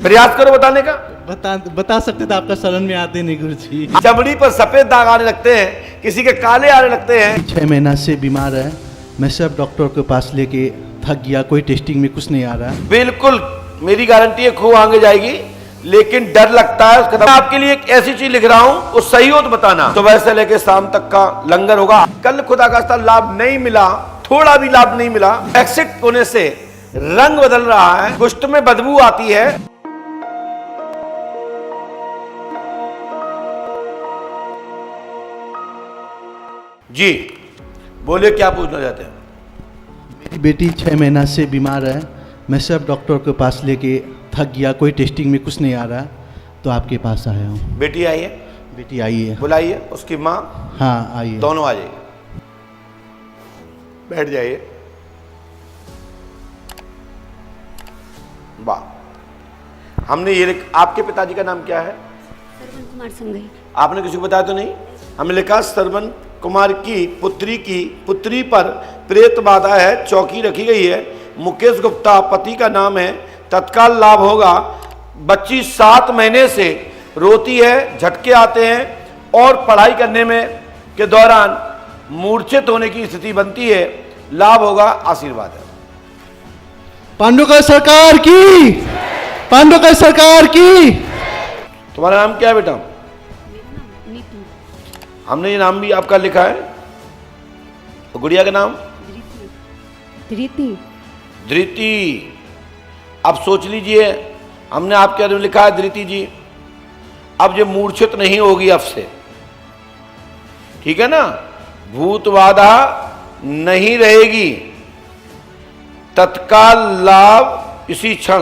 प्रयास करो बताने का। बता सकते थे, आपका शरण में आते नहीं गुरुजी। चमड़ी पर सफेद दाग आने लगते हैं, किसी के काले आने लगते हैं। 6 महीना से बीमार है, मैं सब डॉक्टर के पास लेके थक गया, कोई टेस्टिंग में कुछ नहीं आ रहा। बिल्कुल मेरी गारंटी है खूब आगे जाएगी, लेकिन डर लगता है उसका। मैं आपके लिए एक ऐसी चीज लिख रहा हूं, वो सही हो तो बताना। सुबह से लेकर शाम तक का लंगर होगा। कल खुदा का लाभ नहीं मिला, थोड़ा भी लाभ नहीं मिला, एक्सिट होने से रंग बदल रहा है, कुष्ठ में बदबू आती है। जी बोलिए, क्या पूछना चाहते हैं? मेरी बेटी 6 महीना से बीमार है, मैं सब डॉक्टर के पास लेके थक गया, कोई टेस्टिंग में कुछ नहीं आ रहा, तो आपके पास आया हूँ। बेटी आई है? बेटी आई है। बुलाइए उसकी माँ। हाँ आई है। दोनों आ जाइए, बैठ जाइए। वाह, हमने ये आपके पिताजी का नाम क्या है? सरवन कुमार संघई। आपने किसी को बताया तो नहीं? हमने लिखा सरवन कुमार की पुत्री पर प्रेत बाधा है, चौकी रखी गई है। मुकेश गुप्ता पति का नाम है, तत्काल लाभ होगा। बच्ची 7 महीने से रोती है, झटके आते हैं और पढ़ाई करने में के दौरान मूर्छित होने की स्थिति बनती है। लाभ होगा, आशीर्वाद है। पांडुका सरकार की, पांडुका सरकार की। तुम्हारा नाम क्या है बेटा? नीतू। हमने ये नाम भी आपका लिखा है। तो गुड़िया का नाम? धृति। धृति। अब सोच लीजिए, हमने आपके बारे में लिखा है धृति जी। अब ये मूर्छित नहीं होगी अब से, ठीक है ना? भूत बाधा नहीं रहेगी, तत्काल लाभ इसी क्षण।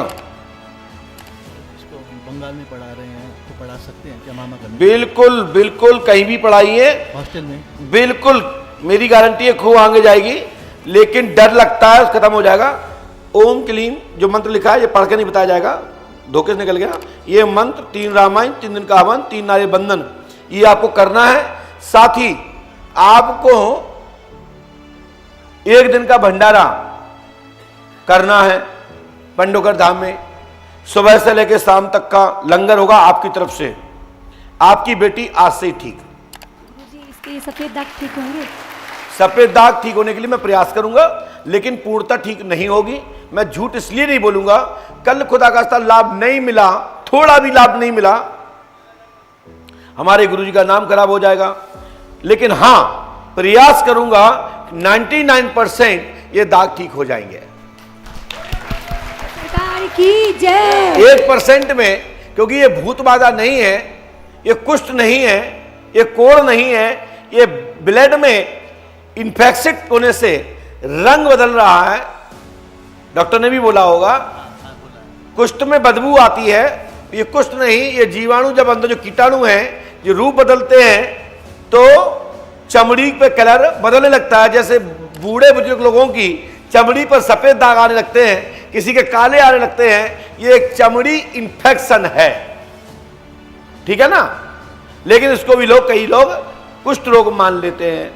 इसको बंगाल में पढ़ा रहे हैं, तो पढ़ा सकते हैं क्या मामा का? बिल्कुल बिल्कुल, कहीं भी पढ़ाइए, हॉस्टल में। बिल्कुल मेरी गारंटी है खूब आगे जाएगी, लेकिन डर लगता है, खत्म हो जाएगा। ओम क्लीम जो मंत्र लिखा है, ये पढ़ के नहीं बताया जाएगा, धोखे से निकल गया। ये मंत्र 3 रामायण, 3 दिन का हवन, 3 नारे बंधन, ये आपको करना है। साथ ही आपको 1 दिन का भंडारा करना है पंडोकर धाम में। सुबह से लेकर शाम तक का लंगर होगा आपकी तरफ से। आपकी बेटी आज से ही ठीक। गुरुजी, इसके सफेद दाग ठीक होंगे? सफेद दाग ठीक होने के लिए मैं प्रयास करूंगा, लेकिन पूर्णता ठीक नहीं होगी। मैं झूठ इसलिए नहीं बोलूंगा, कल खुदा का लाभ नहीं मिला, थोड़ा भी लाभ नहीं मिला, हमारे गुरुजी का नाम खराब हो जाएगा। लेकिन हां, प्रयास करूंगा 99% ये दाग ठीक हो जाएंगे। सरकार की जय। 1% में, क्योंकि ये भूत बाधा नहीं है, ये कुष्ठ नहीं है, ये कोढ़ नहीं है, ये ब्लड में इंफेक्शन होने से रंग बदल रहा है। डॉक्टर ने भी बोला होगा, कुष्ठ में बदबू आती है। ये कुष्ठ नहीं, ये जीवाणु जब अंदर जो कीटाणु हैं, जो रूप बदलते हैं, तो चमड़ी पे कलर बदलने लगता है। जैसे बूढ़े बुजुर्ग लोगों की चमड़ी पर सफेद दाग आने लगते हैं, किसी के काले आने लगते हैं, ये एक चमड़ी इंफेक्शन है, ठीक है ना? लेकिन इसको भी कई लोग कुष्ठ रोग मान लेते हैं।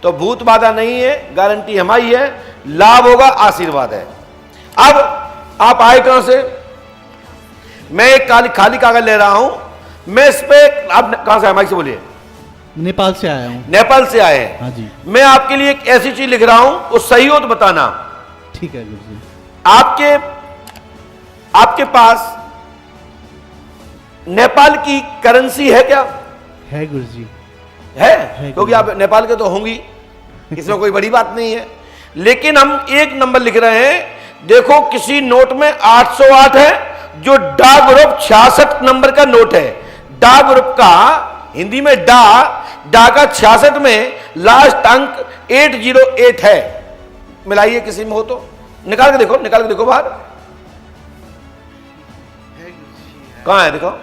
तो भूत बाधा नहीं है, गारंटी हमारी है, लाभ होगा, आशीर्वाद है। अब आप आए कहां से? मैं एक खाली कागज ले रहा हूं, मैं इस पे, आप कहां से आए? माइक से बोलिए। नेपाल से आया हूँ। नेपाल से आए हैं? हाँ जी। मैं आपके लिए एक ऐसी चीज लिख रहा हूं, वो सही हो तो बताना। ठीक है गुरुजी। आपके पास नेपाल की करेंसी है क्या? है गुरुजी। है, क्योंकि आप नेपाल के तो होंगी, इसमें कोई बड़ी बात नहीं है। लेकिन हम एक नंबर लिख रहे हैं। देखो, किसी नोट में 808 है, जो डा ग्रुप 66 नंबर का नोट है। डा ग्रुप का हिंदी में डा का 66 में लास्ट अंक 808 है। मिलाइए, किसी में हो तो निकाल के देखो, निकाल के देखो बाहर। कहां है? दिखाओ।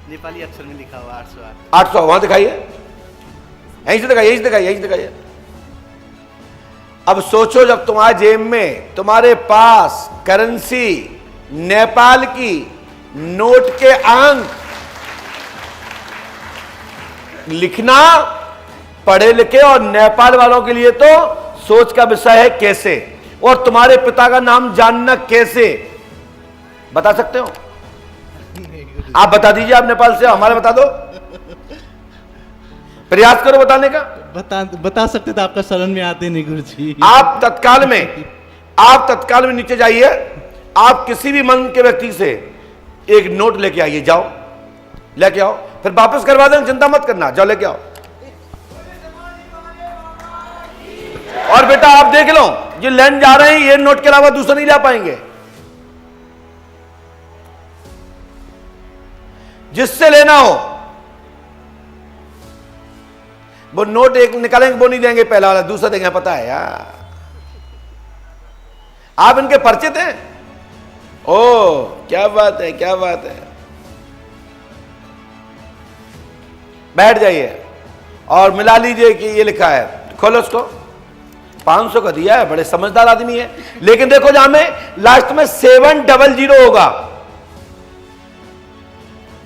नेपाली अक्षर में लिखा हुआ 808। 800 वहां दिखाइए, यहीं से दिखाइए, यहीं से दिखाइए, यहीं से दिखाइए। अब सोचो, जब तुम्हारे जेब में, तुम्हारे पास करेंसी नेपाल की नोट के अंक लिखना, पढ़े लिखे और नेपाल वालों के लिए तो सोच का विषय है कैसे, और तुम्हारे पिता का नाम जानना कैसे, बता सकते हो? आप बता दीजिए, आप नेपाल से, हमारे बता दो, प्रयास करो बताने का। बता सकते थे, आपका शरण में आते नहीं गुरु जी। आप तत्काल में नीचे जाइए, आप किसी भी मन के व्यक्ति से एक नोट लेके आइए, जाओ लेके आओ, फिर वापस करवा देंगे, चिंता मत करना, जाओ लेके आओ। और बेटा आप देख लो, ये लैंड जा रहे हैं, ये नोट के अलावा दूसरा नहीं ला पाएंगे। जिससे लेना हो वो नोट एक निकालेंगे, वो नहीं देंगे पहला वाला, दूसरा देंगे, पता है यार। आप इनके परिचित हैं? ओ क्या बात है, क्या बात है। बैठ जाइए और मिला लीजिए कि ये लिखा है, खोलो उसको। 500 का दिया है, बड़े समझदार आदमी है। लेकिन देखो जहां में लास्ट में 700 होगा,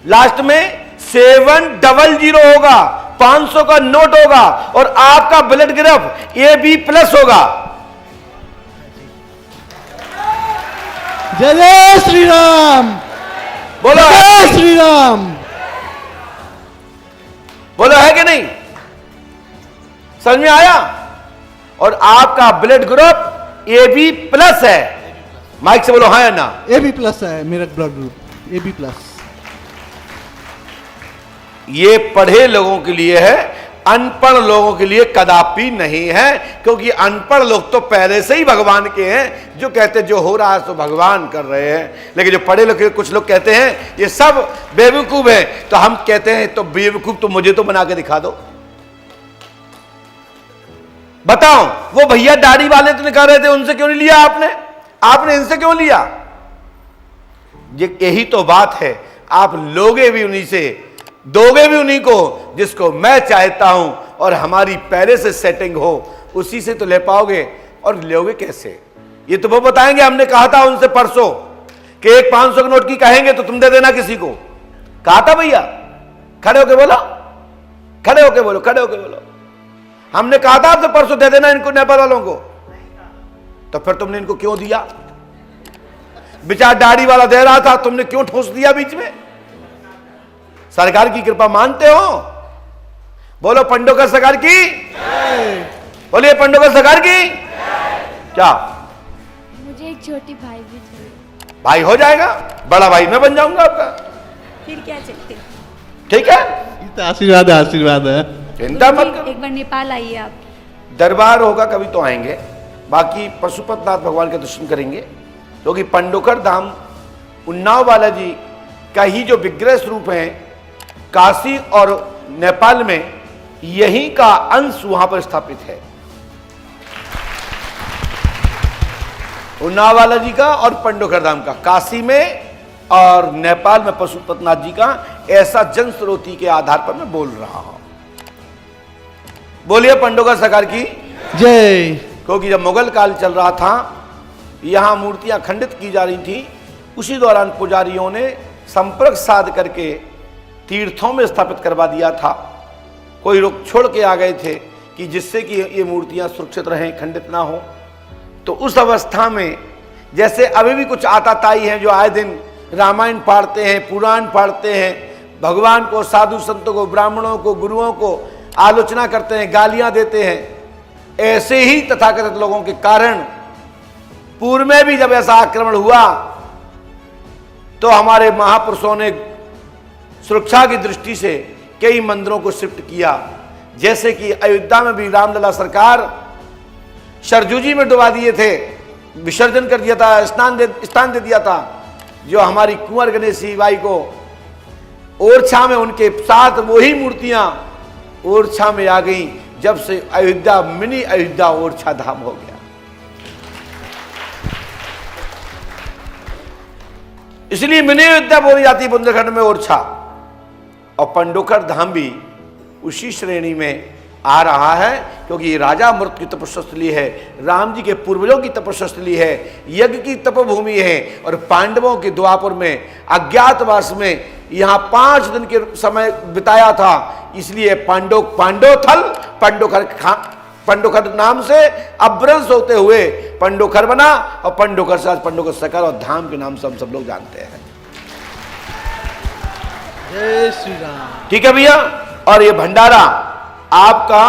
लास्ट में 700 होगा, 500 का नोट होगा और आपका ब्लड ग्रुप AB+ होगा। जय जय श्री राम, बोलो जय श्री राम, बोलो है कि नहीं? समझ में आया? और आपका ब्लड ग्रुप AB+ है। माइक से बोलो हाँ या ना। AB+ है मेरा ब्लड ग्रुप, AB+। ये पढ़े लोगों के लिए है, अनपढ़ लोगों के लिए कदापि नहीं है, क्योंकि अनपढ़ लोग तो पहले से ही भगवान के हैं, जो कहते जो हो रहा है तो भगवान कर रहे हैं। लेकिन जो पढ़े लोग, कुछ लोग कहते हैं ये सब बेवकूफ है, तो हम कहते हैं तो बेवकूफ तो मुझे तो बना के दिखा दो। बताओ, वो भैया दाढ़ी वाले तो निकाल रहे थे, उनसे क्यों नहीं लिया आपने? आपने इनसे क्यों लिया? यही तो बात है, आप लोगे भी उन्हीं से, दोगे भी उन्हीं को जिसको मैं चाहता हूं, और हमारी पहले से सेटिंग हो, उसी से तो ले पाओगे। और लोगे कैसे? ये तो वो बताएंगे। हमने कहा था उनसे परसों कि एक 500 के नोट की कहेंगे तो तुम दे देना किसी को, कहा था भैया। खड़े होके बोलो, खड़े होके बोलो, खड़े होके बोलो। हमने कहा था आपसे परसों दे देना इनको, नेपाल वालों को, तो फिर तुमने इनको क्यों दिया? बेचारा दाढ़ी वाला दे रहा था, तुमने क्यों ठोस दिया बीच में? सरकार की कृपा मानते हो? बोलो पंडोकर सरकार की, बोलिए पंडोकर सरकार की। क्या मुझे एक छोटी भाई भी चाहिए। भाई हो जाएगा, बड़ा भाई मैं बन जाऊंगा आपका। फिर क्या चलते? ठीक है, ये तो आशीर्वाद है, आशीर्वाद है। चिंता मत करो। एक बार नेपाल आइए आप। दरबार होगा कभी तो आएंगे, बाकी पशुपतनाथ भगवान के दर्शन करेंगे, क्योंकि पंडोकर धाम उन्नाव बालाजी का ही जो विग्रह स्वरूप है, काशी और नेपाल में यही का अंश वहां पर स्थापित है। उन्नाव बालाजी का और पंडोकर धाम का, काशी में और नेपाल में पशुपतनाथ जी का, ऐसा जन स्रोती के आधार पर मैं बोल रहा हूं। बोलिए पंडोकर सरकार की जय। क्योंकि जब मुगल काल चल रहा था, यहां मूर्तियां खंडित की जा रही थी, उसी दौरान पुजारियों ने संपर्क साध करके तीर्थों में स्थापित करवा दिया था। कोई लोग छोड़ के आ गए थे कि जिससे कि ये मूर्तियां सुरक्षित रहें, खंडित ना हो। तो उस अवस्था में, जैसे अभी भी कुछ आताताई हैं जो आए दिन रामायण पढ़ते हैं, पुराण पढ़ते हैं, भगवान को, साधु संतों को, ब्राह्मणों को, गुरुओं को आलोचना करते हैं, गालियां देते हैं, ऐसे ही तथाकथित लोगों के कारण पूर्व में भी जब ऐसा आक्रमण हुआ तो हमारे महापुरुषों ने सुरक्षा की दृष्टि से कई मंदिरों को शिफ्ट किया। जैसे कि अयोध्या में भी रामलला सरकार सरजू जी में डुबा दिए थे, विसर्जन कर दिया था, स्थान दे दिया था। जो हमारी कुंवर गणेशी बाई को ओरछा में, उनके साथ वही मूर्तियां ओरछा में आ गई, जब से अयोध्या मिनी अयोध्या ओरछा धाम हो गया। इसलिए मिनी अयोध्या बोली जाती है बुंदेलखंड में ओरछा। और पंडोकर धाम भी उसी श्रेणी में आ रहा है, क्योंकि ये राजा मृत की तपस्या स्थली है, राम जी के पूर्वजों की तपस्या स्थली है, यज्ञ की तपोभूमि है। और पांडवों के द्वापर में अज्ञातवास में यहाँ 5 दिन के समय बिताया था, इसलिए पांडोथल पंडोखर नाम से अभ्रंश होते हुए पंडोखर बना, और पंडोखर से आज पंडोखर सकल और धाम के नाम से हम सब लोग जानते हैं। जय श्री राम। ठीक है भैया। और ये भंडारा आपका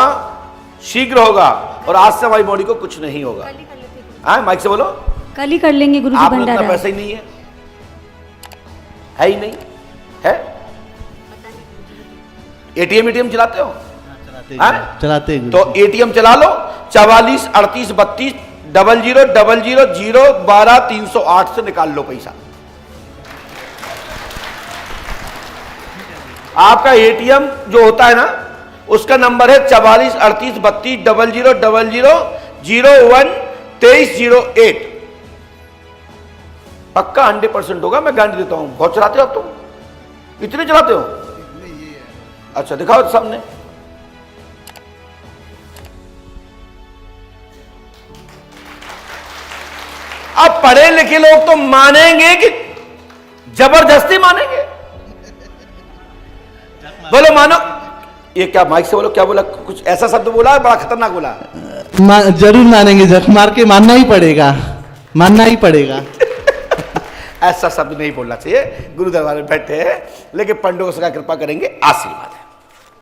शीघ्र होगा और आज से हमारी बॉडी को कुछ नहीं होगा। हाँ, माइक से बोलो। कल ही कर लेंगे गुरुजी आप इतना भंडारा। पैसा ही नहीं है ही नहीं है। एटीएम चलाते हो? चलाते हैं तो एटीएम चला लो 44 38 32 00 00 0 12 308 से निकाल लो पैसा। आपका एटीएम जो होता है ना, उसका नंबर है 44 38 32 00 00 01 2308। पक्का 100% होगा, मैं गारंटी देता हूं। बहुत चलाते हो आप? तुम इतने चलाते हो? अच्छा दिखाओ सामने। अब पढ़े लिखे लोग तो मानेंगे कि जबरदस्ती मानेंगे? बोलो मानो। ये क्या माइक से बोलो, क्या बोला? कुछ ऐसा शब्द बोला है, बड़ा खतरनाक बोला। जरूर मानेंगे, जख मार के मानना ही पड़ेगा, मानना ही पड़ेगा। ऐसा शब्द नहीं बोलना चाहिए। गुरु दरबार में बैठे हैं, लेकिन पंडितों से कृपा करेंगे, आशीर्वाद।